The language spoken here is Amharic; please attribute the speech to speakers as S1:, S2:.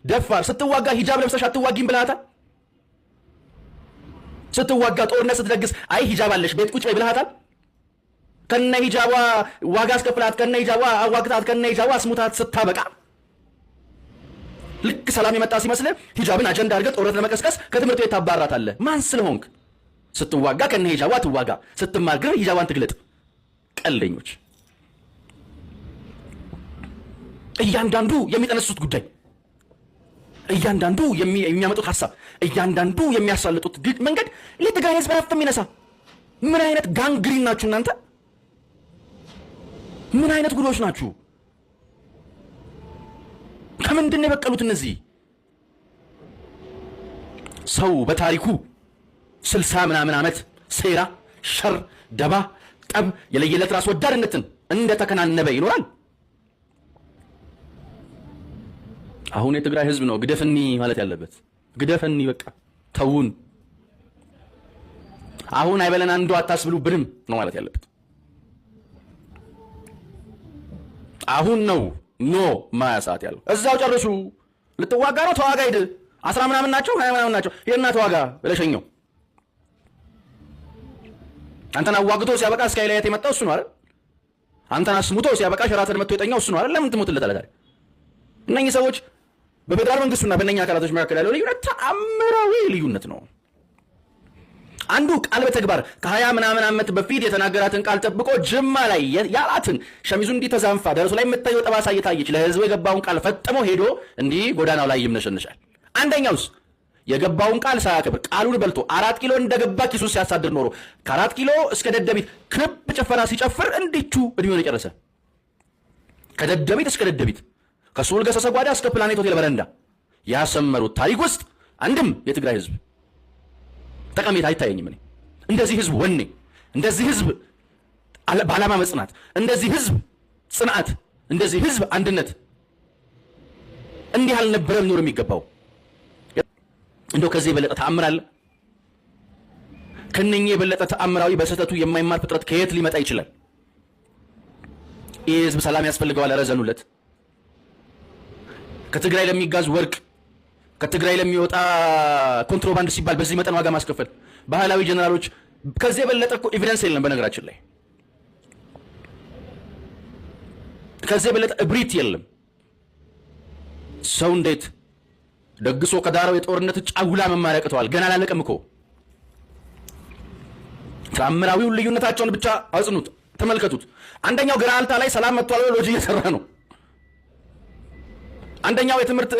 S1: ደፋር ስትዋጋ ሂጃብ ለብሰሽ አትዋጊም ብለሃታል? ስትዋጋ ጦርነት ስትደግስ አይ ሂጃብ አለሽ ቤት ቁጭ በይ ብለሃታል? ከነ ሂጃቧ ዋጋ አስከፍላት ከነ ሂጃቧ አዋግታት ከነ ሂጃቧ አስሙታት ስታበቃ ልክ ሰላም የመጣ ሲመስል ሂጃብን አጀንዳ አድርገህ ጦርነት ለመቀስቀስ ከትምህርት ቤት ታባራታለህ። ማን ስለሆንክ? ስትዋጋ ከነ ሂጃቧ ትዋጋ፣ ስትማር ግን ሂጃቧን ትግለጥ። ቀልደኞች። እያንዳንዱ የሚጠነሱት ጉዳይ፣ እያንዳንዱ የሚያመጡት ሐሳብ፣ እያንዳንዱ የሚያሳልጡት መንገድ ለትግራይ ህዝብ ረፍት የሚነሳ ምን አይነት ጋንግሪን ናችሁ እናንተ? ምን አይነት ጉዶች ናችሁ? ከምንድን የበቀሉት እነዚህ? ሰው በታሪኩ 60 ምናምን ዓመት ሴራ፣ ሸር፣ ደባ፣ ጠብ፣ የለየለት ራስ ወዳድነትን እንደተከናነበ ይኖራል። አሁን የትግራይ ህዝብ ነው ግደፈኒ ማለት ያለበት። ግደፈኒ በቃ ተውን። አሁን አይበለን አንዱ አታስብሉብንም ነው ማለት ያለበት። አሁን ነው ኖ ማያሳት ያለው። እዛው ጨርሱ። ልትዋጋ ነው ተዋጋ። ሂድ 10 ምናምን ናቸው 20 ምናምን ናቸው የና ተዋጋ ብለሽኛው። አንተን አዋግቶ ሲያበቃ ስካይላይት የመጣው እሱ ነው አይደል? አንተን አስሙቶ ሲያበቃ ሸራተን መጥቶ የጠኛው እሱ ነው አይደል? ለምን ትሞትለታለህ ታዲያ? እነኚህ ሰዎች በፌደራል መንግስቱና በእነኛ አካላቶች መካከል ያለው ልዩነት ተአምራዊ ልዩነት ነው። አንዱ ቃል በተግባር ከ20 ምናምን ዓመት በፊት የተናገራትን ቃል ጠብቆ ጅማ ላይ ያላትን ሸሚዙ እንዲህ ተዛንፋ ደረሱ ላይ የምታየው ጠባሳ እየታየች ለህዝቡ የገባውን ቃል ፈጥሞ ሄዶ እንዲህ ጎዳናው ላይ ይምነሸንሻል። አንደኛውስ የገባውን ቃል ሳያከብር ቃሉን በልቶ 4 ኪሎ እንደገባ ኪሱ ሲያሳድር ኖሮ ከ4 ኪሎ እስከ ደደቢት ክብ ጭፈራ ሲጨፍር እንዲቹ እድሜውን የጨረሰ ከደደቢት እስከ ደደቢት ከሱል ገሰሰ ጓዳ እስከ ፕላኔት ሆቴል በረንዳ ያሰመሩት ታሪክ ውስጥ አንድም የትግራይ ህዝብ ጠቀሜታ አይታየኝም። እኔ እንደዚህ ህዝብ ወኔ፣ እንደዚህ ህዝብ በዓላማ መጽናት፣ እንደዚህ ህዝብ ጽናት፣ እንደዚህ ህዝብ አንድነት እንዲህ አልነበረም ኖር የሚገባው። እንደው ከዚህ የበለጠ ተአምር አለ? ከነኚህ የበለጠ ተአምራዊ በስህተቱ የማይማር ፍጥረት ከየት ሊመጣ ይችላል? ይህ ህዝብ ሰላም ያስፈልገዋል። ረዘኑለት። ከትግራይ ለሚጋዝ ወርቅ ከትግራይ ለሚወጣ ኮንትሮባንድ ሲባል በዚህ መጠን ዋጋ ማስከፈል ባህላዊ ጀነራሎች ከዚህ የበለጠ እኮ ኤቪደንስ የለም። በነገራችን ላይ ከዚህ የበለጠ እብሪት የለም። ሰው እንዴት ደግሶ ከዳራው የጦርነት ጫጉላ መማር ያቅተዋል? ገና አላለቀም እኮ። ተአምራዊውን ልዩነታቸውን ብቻ አጽኑት፣ ተመልከቱት። አንደኛው ገራልታ ላይ ሰላም መጥቷል ሎጂ እየሰራ ነው። አንደኛው የትምህርት